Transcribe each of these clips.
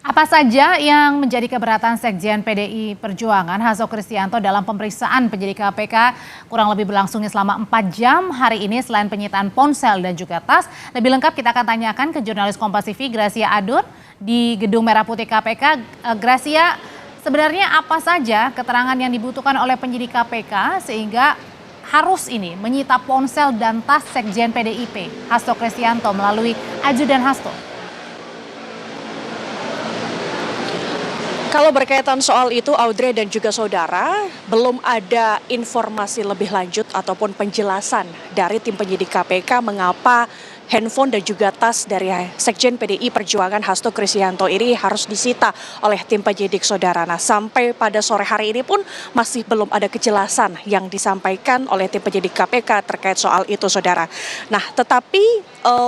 Apa saja yang menjadi keberatan Sekjen PDI Perjuangan Hasto Kristianto dalam pemeriksaan penyidik KPK kurang lebih berlangsungnya selama 4 jam hari ini selain penyitaan ponsel dan juga tas? Lebih lengkap kita akan tanyakan ke jurnalis Kompas TV Gracia Adur di Gedung Merah Putih KPK. Gracia, sebenarnya apa saja keterangan yang dibutuhkan oleh penyidik KPK sehingga harus ini menyita ponsel dan tas Sekjen PDIP Hasto Kristianto melalui ajudan Hasto? Kalau berkaitan soal itu, Audrey dan juga saudara, belum ada informasi lebih lanjut ataupun penjelasan dari tim penyidik KPK mengapa handphone dan juga tas dari Sekjen PDI Perjuangan Hasto Kristianto ini harus disita oleh tim penyidik saudara. Nah, sampai pada sore hari ini pun masih belum ada kejelasan yang disampaikan oleh tim penyidik KPK terkait soal itu, saudara. Nah, tetapi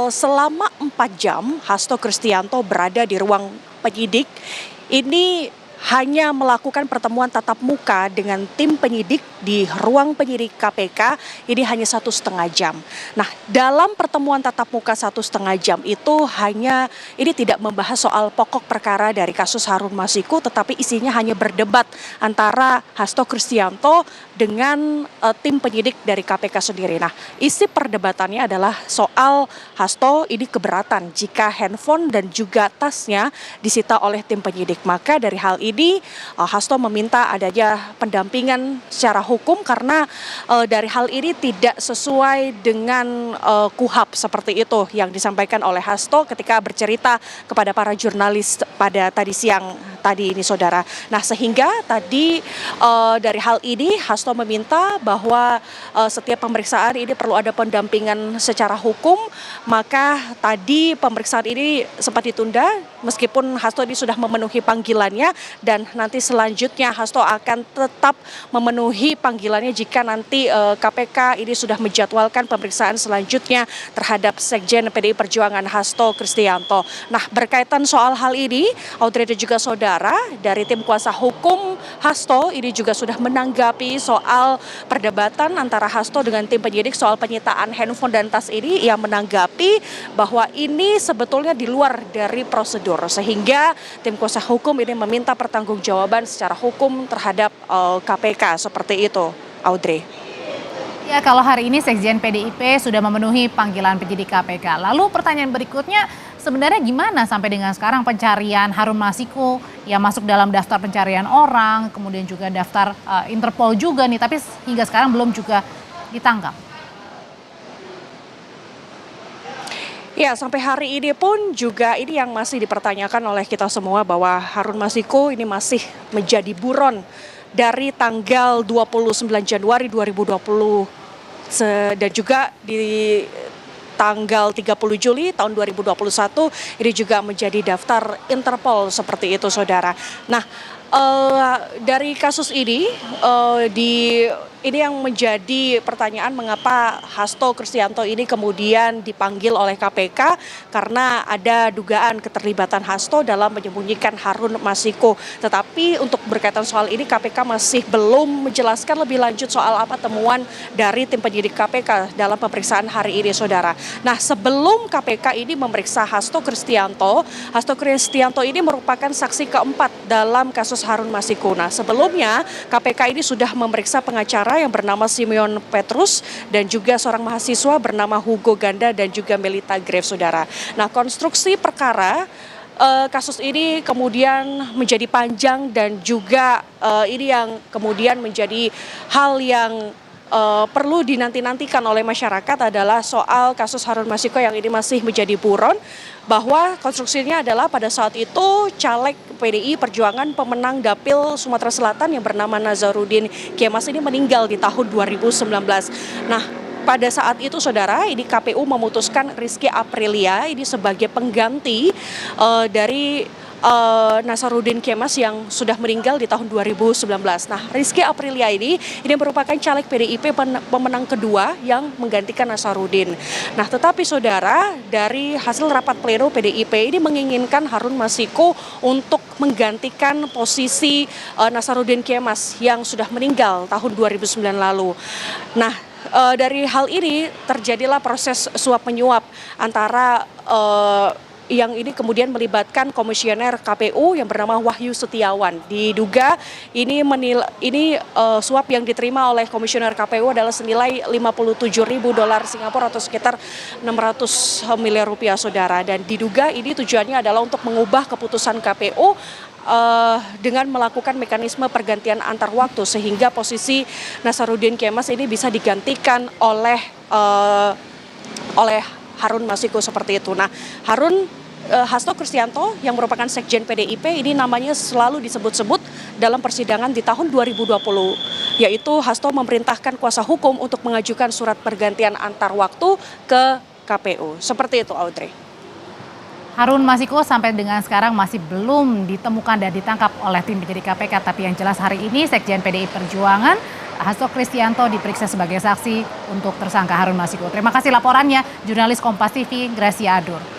selama 4 jam Hasto Kristianto berada di ruang penyidik ini hanya melakukan pertemuan tatap muka dengan tim penyidik di ruang penyidik KPK ini hanya 1,5 jam. Nah, dalam pertemuan tatap muka 1,5 jam itu hanya ini tidak membahas soal pokok perkara dari kasus Harun Masiku, tetapi isinya hanya berdebat antara Hasto Kristianto dengan tim penyidik dari KPK sendiri. Nah, isi perdebatannya adalah soal Hasto ini keberatan jika handphone dan juga tasnya disita oleh tim penyidik. Maka dari hal ini Hasto meminta adanya pendampingan secara hukum karena dari hal ini tidak sesuai dengan KUHAP seperti itu yang disampaikan oleh Hasto ketika bercerita kepada para jurnalis pada tadi siang tadi ini, saudara. Nah, sehingga tadi dari hal ini Hasto meminta bahwa setiap pemeriksaan ini perlu ada pendampingan secara hukum, maka tadi pemeriksaan ini sempat ditunda meskipun Hasto ini sudah memenuhi panggilannya dan nanti selanjutnya Hasto akan tetap memenuhi panggilannya jika nanti KPK ini sudah menjadwalkan pemeriksaan selanjutnya terhadap Sekjen PDI Perjuangan Hasto Kristianto. Nah, berkaitan soal hal ini, Audrey dan juga saudara, dari tim kuasa hukum Hasto ini juga sudah menanggapi soal perdebatan antara Hasto dengan tim penyidik soal penyitaan handphone dan tas ini. Ia menanggapi bahwa ini sebetulnya di luar dari prosedur sehingga tim kuasa hukum ini meminta pertanggungjawaban secara hukum terhadap KPK seperti itu, Audrey. Ya, kalau hari ini Sekjen PDIP sudah memenuhi panggilan penyidik KPK. Lalu pertanyaan berikutnya, sebenarnya gimana sampai dengan sekarang pencarian Harun Masiku yang masuk dalam daftar pencarian orang, kemudian juga daftar Interpol juga nih, tapi hingga sekarang belum juga ditangkap. Ya, sampai hari ini pun juga ini yang masih dipertanyakan oleh kita semua bahwa Harun Masiku ini masih menjadi buron dari tanggal 29 Januari 2020 dan juga di tanggal 30 Juli tahun 2021 ini juga menjadi daftar Interpol seperti itu, saudara. Nah, dari kasus ini ini yang menjadi pertanyaan mengapa Hasto Kristianto ini kemudian dipanggil oleh KPK karena ada dugaan keterlibatan Hasto dalam menyembunyikan Harun Masiku. Tetapi untuk berkaitan soal ini KPK masih belum menjelaskan lebih lanjut soal apa temuan dari tim penyidik KPK dalam pemeriksaan hari ini, saudara. Nah, sebelum KPK ini memeriksa Hasto Kristianto ini merupakan saksi keempat dalam kasus Harun Masiku. Nah, sebelumnya KPK ini sudah memeriksa pengacara yang bernama Simeon Petrus dan juga seorang mahasiswa bernama Hugo Ganda dan juga Melita Graves, saudara. Nah, konstruksi perkara kasus ini kemudian menjadi panjang dan juga ini yang kemudian menjadi hal yang perlu dinanti-nantikan oleh masyarakat adalah soal kasus Harun Masiku yang ini masih menjadi buron, bahwa konstruksinya adalah pada saat itu caleg PDI Perjuangan pemenang Dapil Sumatera Selatan yang bernama Nazarudin Kemas ini meninggal di tahun 2019. Nah, pada saat itu, saudara, ini KPU memutuskan Rizky Aprilia ini sebagai pengganti dari Nazarudin Kemas yang sudah meninggal di tahun 2019. Nah, Rizky Aprilia ini merupakan caleg PDIP pemenang kedua yang menggantikan Nazarudin. Nah, tetapi saudara, dari hasil rapat pleno PDIP ini menginginkan Harun Masiku untuk menggantikan posisi Nazarudin Kemas yang sudah meninggal tahun 2009 lalu. Nah, dari hal ini terjadilah proses suap menyuap antara yang ini kemudian melibatkan komisioner KPU yang bernama Wahyu Setiawan. Diduga ini suap yang diterima oleh komisioner KPU adalah senilai 57.000 dolar Singapura atau sekitar 600 miliar rupiah, saudara. Dan diduga ini tujuannya adalah untuk mengubah keputusan KPU dengan melakukan mekanisme pergantian antar waktu sehingga posisi Nasaruddin Kemas ini bisa digantikan oleh Harun Masiku seperti itu. Nah, Hasto Kristianto yang merupakan Sekjen PDIP ini namanya selalu disebut-sebut dalam persidangan di tahun 2020, yaitu Hasto memerintahkan kuasa hukum untuk mengajukan surat pergantian antar waktu ke KPU. Seperti itu, Audrey. Harun Masiku sampai dengan sekarang masih belum ditemukan dan ditangkap oleh tim penyidik KPK, tapi yang jelas hari ini Sekjen PDI Perjuangan Hasto Kristianto diperiksa sebagai saksi untuk tersangka Harun Masiku. Terima kasih laporannya, jurnalis Kompas TV Gracia Adur.